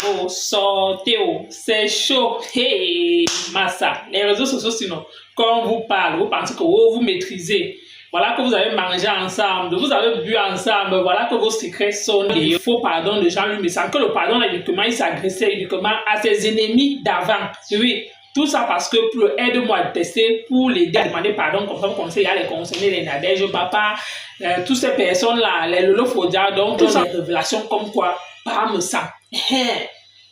oh, sortez, oh, c'est chaud. Hey, massa. Les réseaux sociaux, sinon, quand on vous parle, vous pensez que oh, vous maîtrisez. Voilà que vous avez mangé ensemble, vous avez bu ensemble, voilà que vos secrets sont des faux pardons de Jean-Louis Messan, que le pardon, là, uniquement, il s'agressait uniquement à ses ennemis d'avant. Oui, tout ça parce que pour aide-moi à tester, pour l'aider à demander pardon, comme ça vous connaissez, il y a les concernés, les Nadège, Papa, toutes ces personnes-là, les Lolo Fodia, donc toutes ces révélations comme quoi, par me sang,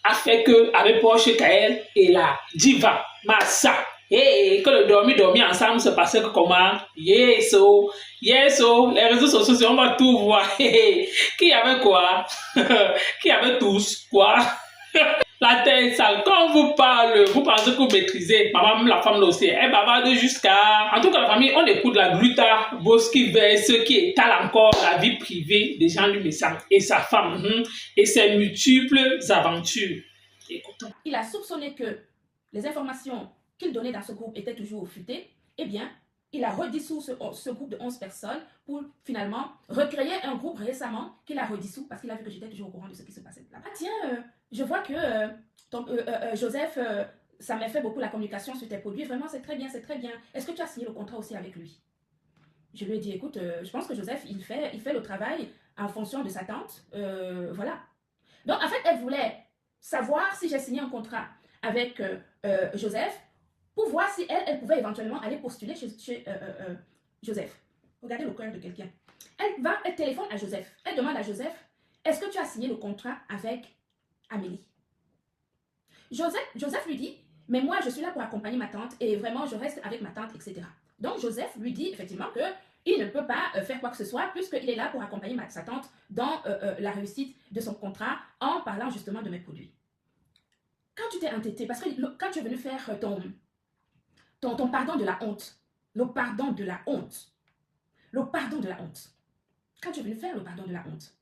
a fait que, avec Porsche Kael et la diva, Massa, et que le dormi ensemble se passait comment? Yes, oh, les réseaux sociaux, on va tout voir. Qui avait quoi? Qui avait tous quoi? La tête sale, quand on vous parle, vous pensez que vous maîtrisez. Maman, la femme là aussi, elle bavarde jusqu'à. En tout cas, la famille, on écoute la gluta, Boski verse, qui étale encore la vie privée de Jean-Louis Messan et sa femme, et ses multiples aventures. Écoutons. Il a soupçonné que les informations qu'il donnait dans ce groupe étaient toujours futées. Eh bien, il a redissous ce groupe de 11 personnes pour finalement recréer un groupe récemment qu'il a redissous parce qu'il a vu que j'étais toujours au courant de ce qui se passait là-bas. Ah tiens, je vois que Joseph, ça m'a fait beaucoup la communication sur tes produits. Vraiment, c'est très bien, c'est très bien. Est-ce que tu as signé le contrat aussi avec lui? Je lui ai dit, écoute, je pense que Joseph, il fait le travail en fonction de sa tante. Voilà. Donc, en fait, elle voulait savoir si j'ai signé un contrat avec Joseph pour voir si elle pouvait éventuellement aller postuler chez Joseph. Regardez le cœur de quelqu'un. Elle téléphone à Joseph. Elle demande à Joseph, est-ce que tu as signé le contrat avec Amélie? Joseph lui dit, mais moi, je suis là pour accompagner ma tante et vraiment, je reste avec ma tante, etc. Donc, Joseph lui dit effectivement qu'il ne peut pas faire quoi que ce soit puisqu'il est là pour accompagner sa tante dans la réussite de son contrat en parlant justement de mes produits. Quand tu t'es entêté, parce que quand tu es venu faire ton pardon de la honte, le pardon de la honte, quand tu es venu faire le pardon de la honte,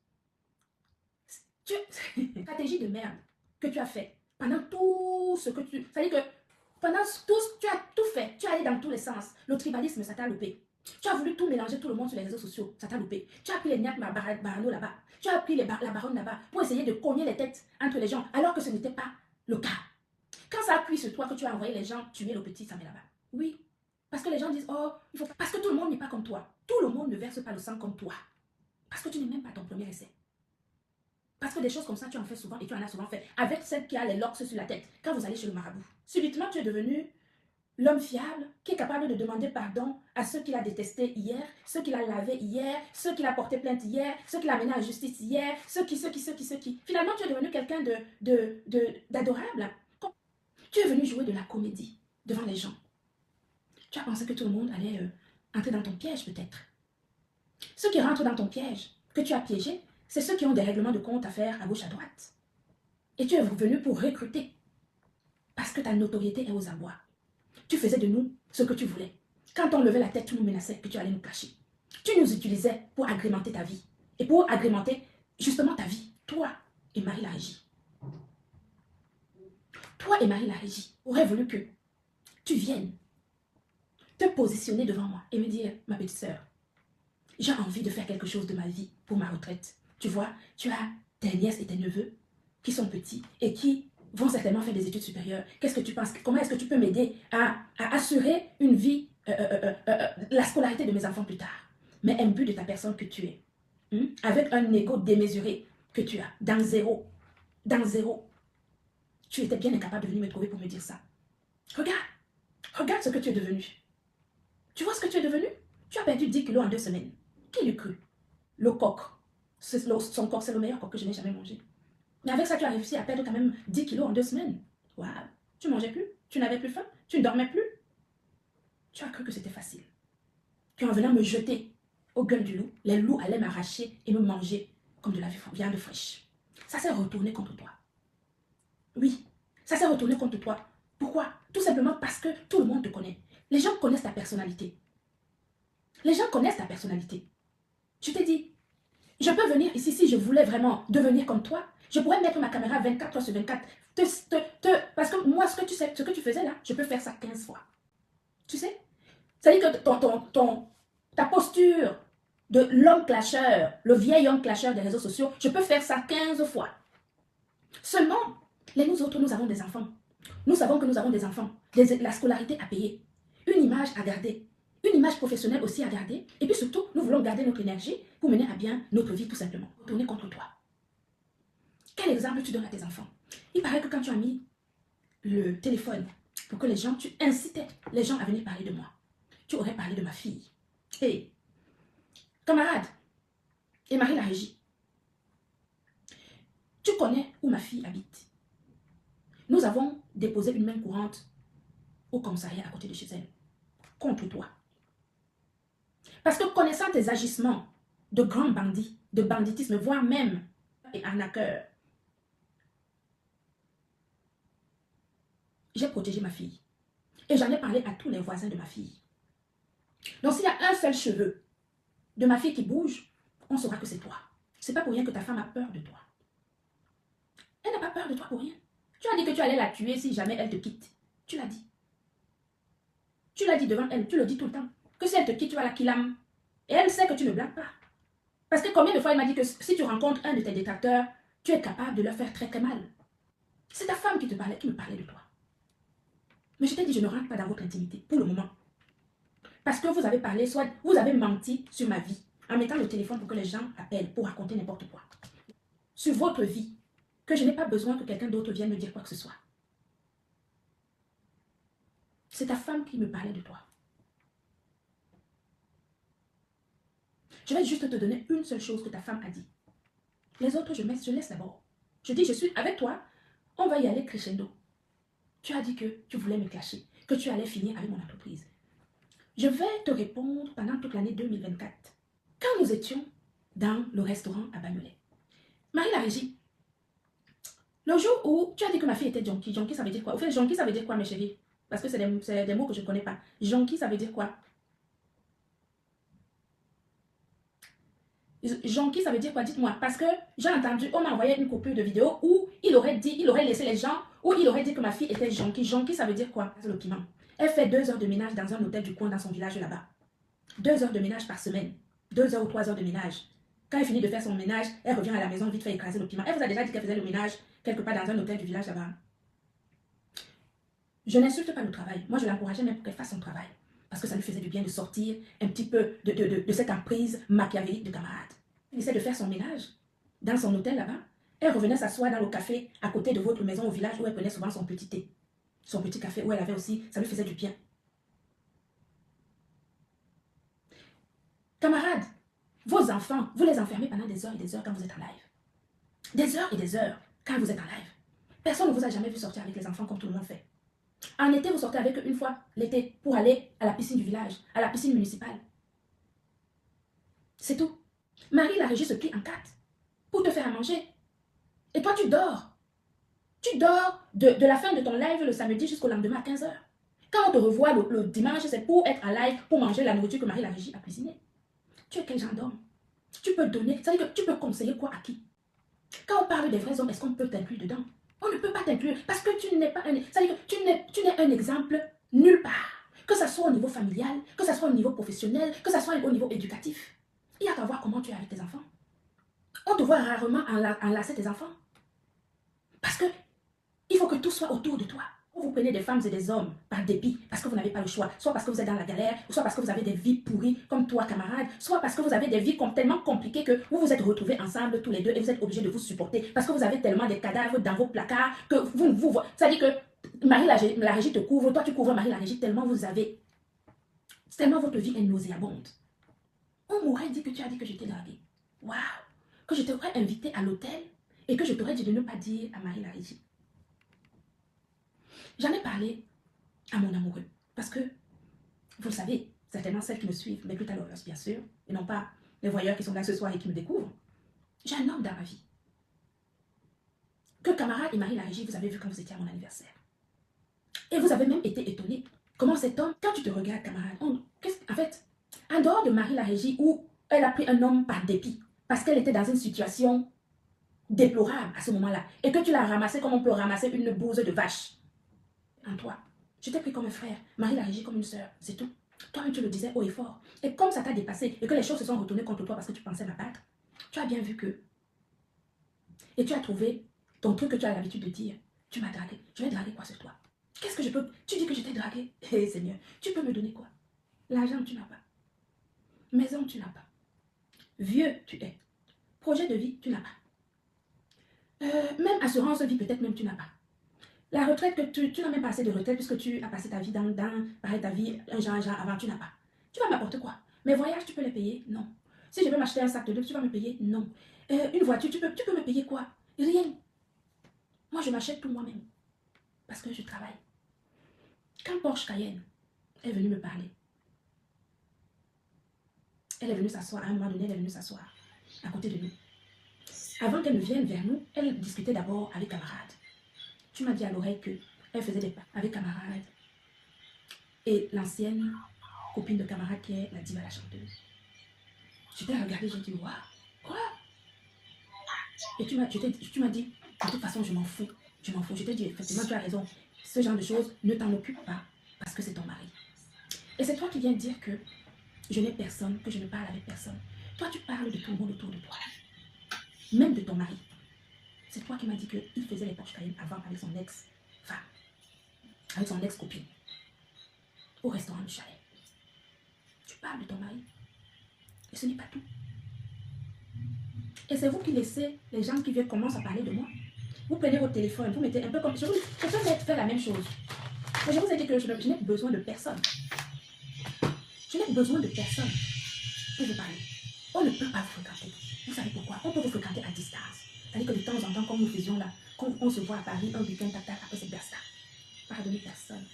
stratégie de merde que tu as fait pendant tout ce que tu... C'est-à-dire que pendant tout, tu as tout fait, tu es allé dans tous les sens. Le tribalisme, ça t'a loupé. Tu as voulu tout mélanger, tout le monde sur les réseaux sociaux, ça t'a loupé. Tu as pris les Niak Barano là-bas, tu as pris la baronne là-bas pour essayer de cogner les têtes entre les gens, alors que ce n'était pas le cas. Quand ça appuie sur toi, que tu as envoyé les gens tuer le petit Samuel là-bas. Oui, parce que les gens disent, oh, il faut pas... Parce que tout le monde n'est pas comme toi. Tout le monde ne verse pas le sang comme toi. Parce que tu n'es même pas ton premier essai. Parce que des choses comme ça, tu en fais souvent et tu en as souvent fait. Avec celle qui a les locks sur la tête, quand vous allez chez le marabout. Subitement, tu es devenu l'homme fiable qui est capable de demander pardon à ceux qu'il a détestés hier, ceux qu'il a lavés hier, ceux qu'il a porté plainte hier, ceux qu'il a amené à la justice hier, ceux qui. Finalement, tu es devenu quelqu'un d'adorable. Tu es venu jouer de la comédie devant les gens. Tu as pensé que tout le monde allait entrer dans ton piège peut-être. Ceux qui rentrent dans ton piège, que tu as piégé, c'est ceux qui ont des règlements de compte à faire à gauche, à droite. Et tu es venu pour recruter. Parce que ta notoriété est aux abois. Tu faisais de nous ce que tu voulais. Quand on levait la tête, tu nous menaçais que tu allais nous cacher. Tu nous utilisais pour agrémenter ta vie. Et pour agrémenter justement ta vie. Toi et Marie la Régie. Toi et Marie la Régie auraient voulu que tu viennes te positionner devant moi et me dire, ma petite sœur, j'ai envie de faire quelque chose de ma vie pour ma retraite. Tu vois, tu as tes nièces et tes neveux qui sont petits et qui vont certainement faire des études supérieures. Qu'est-ce que tu penses? Comment est-ce que tu peux m'aider à assurer une vie, la scolarité de mes enfants plus tard? Mais imbu de ta personne que tu es, avec un ego démesuré que tu as, dans zéro, tu étais bien incapable de venir me trouver pour me dire ça. Regarde ce que tu es devenu. Tu vois ce que tu es devenu? Tu as perdu 10 kilos en 2 semaines. Qui l'eût cru? Le coq. Son coq, c'est le meilleur coq que je n'ai jamais mangé. Mais avec ça, tu as réussi à perdre quand même 10 kilos en 2 semaines. Waouh! Tu mangeais plus? Tu n'avais plus faim? Tu ne dormais plus? Tu as cru que c'était facile. Qu'en venant me jeter au gueule du loup, les loups allaient m'arracher et me manger comme de la viande fraîche. Ça s'est retourné contre toi. Oui, ça s'est retourné contre toi. Pourquoi? Tout simplement parce que tout le monde te connaît. Les gens connaissent ta personnalité. Les gens connaissent ta personnalité. Je t'ai dit, je peux venir ici si je voulais vraiment devenir comme toi. Je pourrais mettre ma caméra 24 heures sur 24. Parce que moi, ce que tu faisais là, je peux faire ça 15 fois. Tu sais? C'est-à-dire que ta posture de l'homme clasheur, le vieil homme clasheur des réseaux sociaux, je peux faire ça 15 fois. Seulement, nous autres, nous avons des enfants. Nous savons que nous avons des enfants, la scolarité à payer, une image à garder, une image professionnelle aussi à garder. Et puis surtout, nous voulons garder notre énergie pour mener à bien notre vie tout simplement. Tourner contre toi. Quel exemple tu donnes à tes enfants? Il paraît que quand tu as mis le téléphone pour que les gens, tu incitais les gens à venir parler de moi. Tu aurais parlé de ma fille. Hé, camarade, et Marie la régie, tu connais où ma fille habite. Nous avons déposé une main courante au commissariat à côté de chez elle, contre toi. Parce que connaissant tes agissements de grands bandits, de banditisme, voire même et arnaqueurs, j'ai protégé ma fille. Et j'en ai parlé à tous les voisins de ma fille. Donc s'il y a un seul cheveu de ma fille qui bouge, on saura que c'est toi. C'est pas pour rien que ta femme a peur de toi. Elle n'a pas peur de toi pour rien. Tu as dit que tu allais la tuer si jamais elle te quitte. Tu l'as dit. Tu l'as dit devant elle, tu le dis tout le temps. Que si elle te quitte, tu vas la killam. Et elle sait que tu ne blagues pas. Parce que combien de fois elle m'a dit que si tu rencontres un de tes détracteurs, tu es capable de leur faire très très mal. C'est ta femme qui me parlait de toi. Mais je t'ai dit, je ne rentre pas dans votre intimité, pour le moment. Parce que vous avez parlé, soit vous avez menti sur ma vie, en mettant le téléphone pour que les gens appellent, pour raconter n'importe quoi. Sur votre vie, que je n'ai pas besoin que quelqu'un d'autre vienne me dire quoi que ce soit. C'est ta femme qui me parlait de toi. Je vais juste te donner une seule chose que ta femme a dit. Les autres, je laisse d'abord. Je dis, je suis avec toi, on va y aller crescendo. Tu as dit que tu voulais me clasher, que tu allais finir avec mon entreprise. Je vais te répondre pendant toute l'année 2024. Quand nous étions dans le restaurant à Bagnolet, Marie la régie, le jour où tu as dit que ma fille était junkie, junkie ça veut dire quoi? Au fait, junkie ça veut dire quoi mes chéris? Parce que c'est des mots que je ne connais pas. Junkie ça veut dire quoi? Jonki, ça veut dire quoi? Dites-moi. Parce que j'ai entendu, on m'a envoyé une copie de vidéo où il aurait laissé les gens, où il aurait dit que ma fille était jonki. Jonki, ça veut dire quoi? Le piment. Elle fait 2 heures de ménage dans un hôtel du coin dans son village là-bas. 2 heures de ménage par semaine. 2 heures ou 3 heures de ménage. Quand elle finit de faire son ménage, elle revient à la maison vite fait écraser le piment. Elle vous a déjà dit qu'elle faisait le ménage quelque part dans un hôtel du village là-bas. Je n'insulte pas le travail. Moi, je l'encourageais même pour qu'elle fasse son travail. Parce que ça lui faisait du bien de sortir un petit peu de cette emprise machiavélique de camarade. Elle essaie de faire son ménage dans son hôtel là-bas. Elle revenait s'asseoir dans le café à côté de votre maison au village où elle prenait souvent son petit thé. Son petit café où elle avait aussi, ça lui faisait du bien. Camarades, vos enfants, vous les enfermez pendant des heures et des heures quand vous êtes en live. Des heures et des heures quand vous êtes en live. Personne ne vous a jamais vu sortir avec les enfants comme tout le monde fait. En été, vous sortez avec eux une fois l'été pour aller à la piscine du village, à la piscine municipale. C'est tout. Marie la régie se plie en 4 pour te faire à manger. Et toi, tu dors. Tu dors de la fin de ton live le samedi jusqu'au lendemain à 15 h. Quand on te revoit le dimanche, c'est pour être en live, pour manger la nourriture que Marie la régie a cuisinée. Tu es quel genre d'homme? Tu peux donner, c'est-à-dire que tu peux conseiller quoi à qui? Quand on parle des vrais hommes, est-ce qu'on peut t'inclure dedans? On ne peut pas t'inclure parce que tu n'es pas un... C'est-à-dire que tu n'es un exemple nulle part. Que ce soit au niveau familial, que ce soit au niveau professionnel, que ce soit au niveau éducatif. Il y a qu'à voir comment tu es avec tes enfants. On te voit rarement enlacer tes enfants. Parce que il faut que tout soit autour de toi. Vous prenez des femmes et des hommes par dépit, parce que vous n'avez pas le choix, soit parce que vous êtes dans la galère, soit parce que vous avez des vies pourries comme toi camarade, soit parce que vous avez des vies tellement compliquées que vous vous êtes retrouvés ensemble tous les deux et vous êtes obligés de vous supporter parce que vous avez tellement de cadavres dans vos placards que vous c'est-à-dire que Marie la régie te couvre, toi tu couvres Marie la régie tellement vous avez, tellement votre vie est nauséabonde. On m'aurait dit que tu as dit que j'étais draguée. Waouh! Que je t'aurais invité à l'hôtel et que je t'aurais dit de ne pas dire à Marie la régie. J'en ai parlé à mon amoureux. Parce que, vous le savez, certainement celles qui me suivent, mais plus à l'heureuse, bien sûr, et non pas les voyeurs qui sont là ce soir et qui me découvrent. J'ai un homme dans ma vie. Que camarade et Marie la régie, vous avez vu quand vous étiez à mon anniversaire. Et vous avez même été étonné. Comment cet homme, quand tu te regardes, camarade, en fait, en dehors de Marie la régie, où elle a pris un homme par dépit, parce qu'elle était dans une situation déplorable à ce moment-là, et que tu l'as ramassé comme on peut ramasser une bouse de vache. En toi, je t'ai pris comme un frère, Marie la régie comme une sœur, c'est tout. Toi-même tu le disais haut et fort. Et comme ça t'a dépassé et que les choses se sont retournées contre toi parce que tu pensais m'abattre, tu as bien vu que... Et tu as trouvé ton truc que tu as l'habitude de dire, tu m'as dragué. Je vais draguer quoi sur toi? Qu'est-ce que je peux... Tu dis que je t'ai dragué. Hé Seigneur, tu peux me donner quoi? L'argent, tu n'as pas. Maison, tu n'as pas. Vieux, tu es. Projet de vie, tu n'as pas. Même assurance vie, peut-être même tu n'as pas. La retraite, que tu n'as même pas assez de retraite puisque tu as passé ta vie dans ta vie, un genre avant, tu n'as pas. Tu vas m'apporter quoi? Mes voyages, tu peux les payer? Non. Si je veux m'acheter un sac de luxe, tu vas me payer? Non. Une voiture, tu peux me payer quoi? Rien. Moi, je m'achète tout moi-même. Parce que je travaille. Quand Porsche Cayenne est venue me parler, elle est venue s'asseoir, à un moment donné, elle est venue s'asseoir à côté de nous. Avant qu'elle ne vienne vers nous, elle discutait d'abord avec camarades. Tu m'as dit à l'oreille qu'elle faisait des pas avec camarades. Et l'ancienne copine de camarade qui est la diva, la chanteuse. Je t'ai regardé, j'ai dit, waouh, quoi? Et tu m'as dit, de toute façon, je m'en fous. Je m'en fous. Je t'ai dit, effectivement, tu as raison. Ce genre de choses, ne t'en occupe pas parce que c'est ton mari. Et c'est toi qui viens dire que je n'ai personne, que je ne parle avec personne. Toi, tu parles de tout le monde autour de toi. Même de ton mari. C'est toi qui m'as dit qu'il faisait les Porsche Cayenne avant avec son ex-femme. Avec son ex-copine. Au restaurant du chalet. Tu parles de ton mari. Et ce n'est pas tout. Et c'est vous qui laissez les gens qui viennent commencent à parler de moi. Vous prenez votre téléphone, vous mettez un peu comme... Je peux faire la même chose. Mais je vous ai dit que je n'ai besoin de personne. Je n'ai besoin de personne pour vous parler. On ne peut pas vous fréquenter. Vous savez pourquoi? On peut vous fréquenter à distance. C'est-à-dire que de temps en temps, comme nous faisions là, quand on se voit à Paris, un week-end, tac, tac, après c'est basta. Pardonnez personne.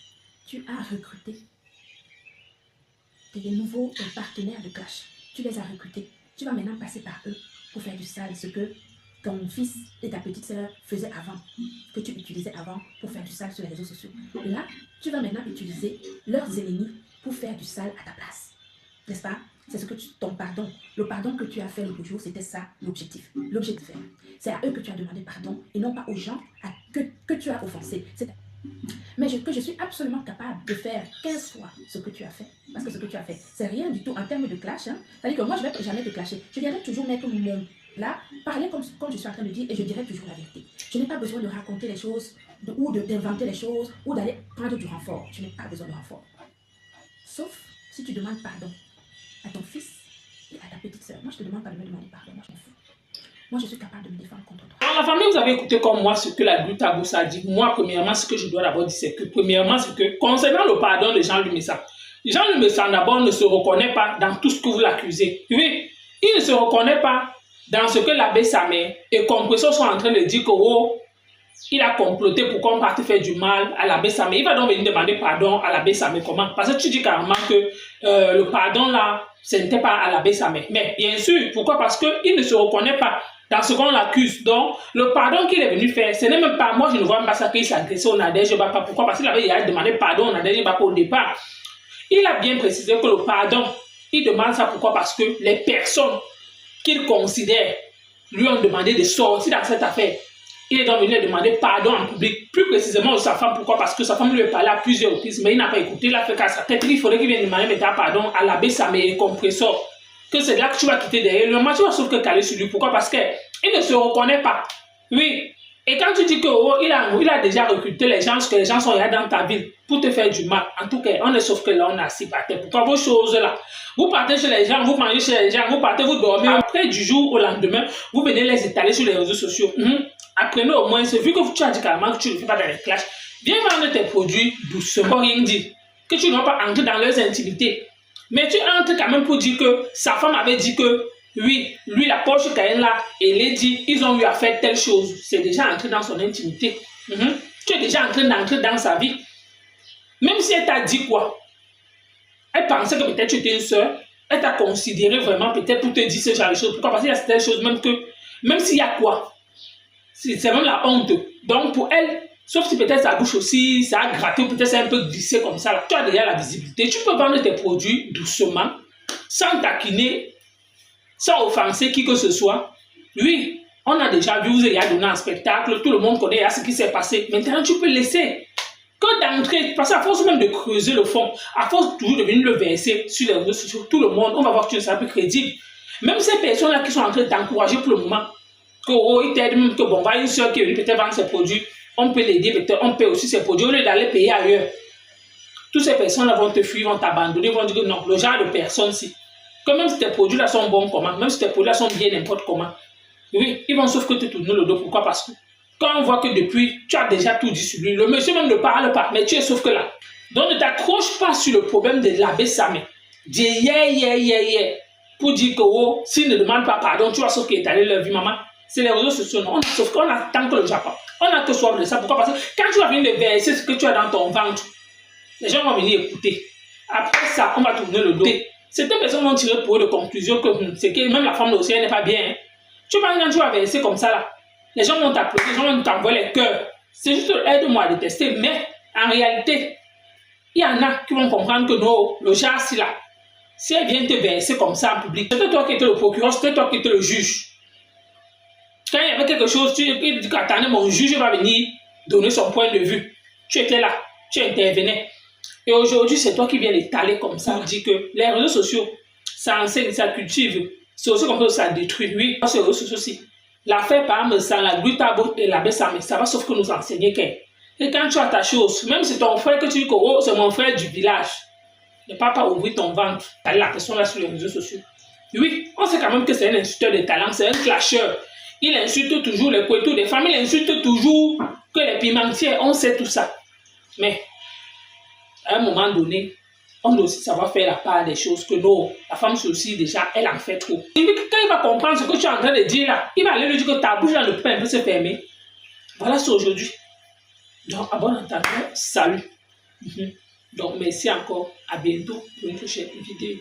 Tu as recruté des nouveaux partenaires de clash. Tu les as recrutés. Tu vas maintenant passer par eux pour faire du sale, ce que ton fils et ta petite sœur faisaient avant, que tu utilisais avant pour faire du sale sur les réseaux sociaux. Là, tu vas maintenant utiliser leurs ennemis pour faire du sale à ta place. N'est-ce pas? C'est ce que ton pardon, le pardon que tu as fait l'autre jour, c'était ça l'objectif. L'objectif, c'est à eux que tu as demandé pardon et non pas aux gens que tu as offensés. Mais que je suis absolument capable de faire 15 fois ce que tu as fait. Parce que ce que tu as fait, c'est rien du tout en termes de clash. Hein. C'est-à-dire que moi, je ne vais jamais te clasher. Je viendrai toujours mettre mon monde là, parler comme je suis en train de dire et je dirai toujours la vérité. Je n'ai pas besoin de raconter les choses ou d'inventer les choses ou d'aller prendre du renfort. Je n'ai pas besoin de renfort. Sauf si tu demandes pardon à ton fils et à ta petite sœur. Moi, je te demande pas de me demander pardon. Moi, je m'en fous. Moi, je suis capable de me défendre contre toi. Dans la famille, vous avez écouté comme moi ce que la Glutaboussa a dit. Moi, premièrement, ce que je dois d'abord dire, c'est que premièrement, c'est que concernant le pardon de Jean-Louis Messa, Jean-Louis Messa d'abord ne se reconnaît pas dans tout ce que vous l'accusez. Oui, il ne se reconnaît pas dans ce que l'abbé Samé et Compressor sont en train de dire que oh, il a comploté pour qu'on parte faire du mal à l'abbé Samé. Il va donc venir demander pardon à l'abbé Samé. Comment? Parce que tu dis carrément que le pardon là, ce n'était pas à l'abbé Samé. Mais bien sûr, pourquoi? Parce qu'il ne se reconnaît pas dans ce qu'on l'accuse. Donc, le pardon qu'il est venu faire, ce n'est même pas, moi je ne vois même pas ça qu'il s'est agressé au Nadège Bapa. Pourquoi? Parce qu'il avait demandé pardon au Nadège Bapa au départ. Il a bien précisé que le pardon, il demande ça pourquoi? Parce que les personnes qu'il considère lui ont demandé de sortir dans cette affaire. Il est donc venu demander pardon en public, plus précisément de sa femme. Pourquoi? Parce que sa femme lui a parlé à plusieurs reprises, mais il n'a pas écouté. Il a fait qu'à sa tête, il faudrait qu'il vienne demander maintenant pardon à l'abbé Samé et Compressor. Que c'est là que tu vas quitter derrière le match, tu vas sauf que caler sur lui. Pourquoi? Parce qu'il ne se reconnaît pas. Oui. Et quand tu dis que oh, il a déjà recruté les gens, que les gens sont là dans ta ville pour te faire du mal, en tout cas, on est sauf que là, on est assis par terre. Pourquoi vos choses là? Vous partez chez les gens, vous mangez chez les gens, vous partez, vous dormez. Après, du jour au lendemain, vous venez les étaler sur les réseaux sociaux. Apprenez au moins, c'est vu que tu as dit carrément que tu ne fais pas dans les clashs, viens vendre tes produits doucement. Rien dit. Que tu ne vas pas entrer dans leurs intimités. Mais tu entres quand même pour dire que sa femme avait dit que oui, lui, la Porsche Cayenne là, et Lady, ils ont eu à faire telle chose. C'est déjà entré dans son intimité. Tu es déjà en train d'entrer dans sa vie. Même si elle t'a dit quoi, elle pensait que peut-être tu étais une soeur, elle t'a considéré vraiment peut-être pour te dire ce genre de choses. Pourquoi? Parce qu'il y a certaines choses, même s'il y a quoi, c'est même la honte. Donc pour elle, sauf si peut-être sa bouche aussi, ça a gratté ou peut-être c'est un peu glissé comme ça. Là. Tu as déjà la visibilité. Tu peux vendre tes produits doucement, sans taquiner, sans offenser qui que ce soit. Oui, on a déjà vu, vous avez donné un spectacle, tout le monde connaît ce qui s'est passé. Maintenant, tu peux laisser. Que d'entrer, parce qu'à force même de creuser le fond, à force toujours de venir le verser sur les réseaux sociaux, tout le monde, on va voir que tu ne seras plus crédible. Même ces personnes-là qui sont en train de t'encourager pour le moment, que oh, il t'aide même que bon, va une soeur qui est venue peut-être vendre ses produits, on peut l'aider, peut-être on paie aussi ses produits au lieu d'aller payer ailleurs. Toutes ces personnes-là vont te fuir, vont t'abandonner, vont dire que non, le genre de personnes-ci, que même si tes produits-là sont bons comment, même si tes produits-là sont bien n'importe comment, oui, ils vont sauf que te tourner le dos. Pourquoi? Parce que quand on voit que depuis, tu as déjà tout dit sur lui, le monsieur même ne parle pas, mais tu es sauf que là. Donc ne t'accroche pas sur le problème de laver sa main. Dis pour dire que oh, s'il ne demande pas pardon, tu vois ce qui est allé leur vie, maman. C'est les réseaux sociaux, non. Sauf qu'on a tant que le Japon. On a que soif de ça. Pourquoi? Parce que quand tu vas venir de verser ce que tu as dans ton ventre, les gens vont venir écouter. Après ça, on va tourner le dos. Certaines personnes vont tirer pour eux de conclusion que c'est que même la femme de l'océan n'est pas bien. Hein. Tu vois, quand tu vas verser comme ça, là, les gens vont t'applaudir, les gens vont t'envoyer les cœurs. C'est juste aide-moi à détester. Mais en réalité, il y en a qui vont comprendre que non, le genre, c'est là. Si elle vient te verser comme ça en public, c'était toi qui étais le procureur, c'était toi qui étais le juge. Quand il y avait quelque chose, tu dis qu'attendez, mon juge va venir donner son point de vue. Tu étais là, tu intervenais. Et aujourd'hui, c'est toi qui viens l'étaler comme ça. On dit que les réseaux sociaux, ça enseigne, ça cultive. C'est aussi comme ça, ça détruit. Oui, sur les réseaux sociaux aussi. L'affaire, par exemple, sans la glutamate et la besame, ça va sauf que nous enseigner qu'elle. Et quand tu as ta chose, même si ton frère que tu dis que oh, c'est mon frère du village, ne pas ouvrir ton ventre. T'as la personne là sur les réseaux sociaux. Oui, on sait quand même que c'est un insulteur de talent, c'est un clasheur. Il insulte toujours les poitou des femmes, il insulte toujours que les pimentiers, on sait tout ça. Mais, à un moment donné, on doit aussi savoir faire la part des choses que non, la femme aussi déjà, elle en fait trop. Et puis, quand il va comprendre ce que tu es en train de dire là, il va aller lui dire que ta bouche là ne peut un peu se fermer. Voilà c'est aujourd'hui. Donc, à bon entendeur, salut. Donc, merci encore. À bientôt pour une prochaine vidéo.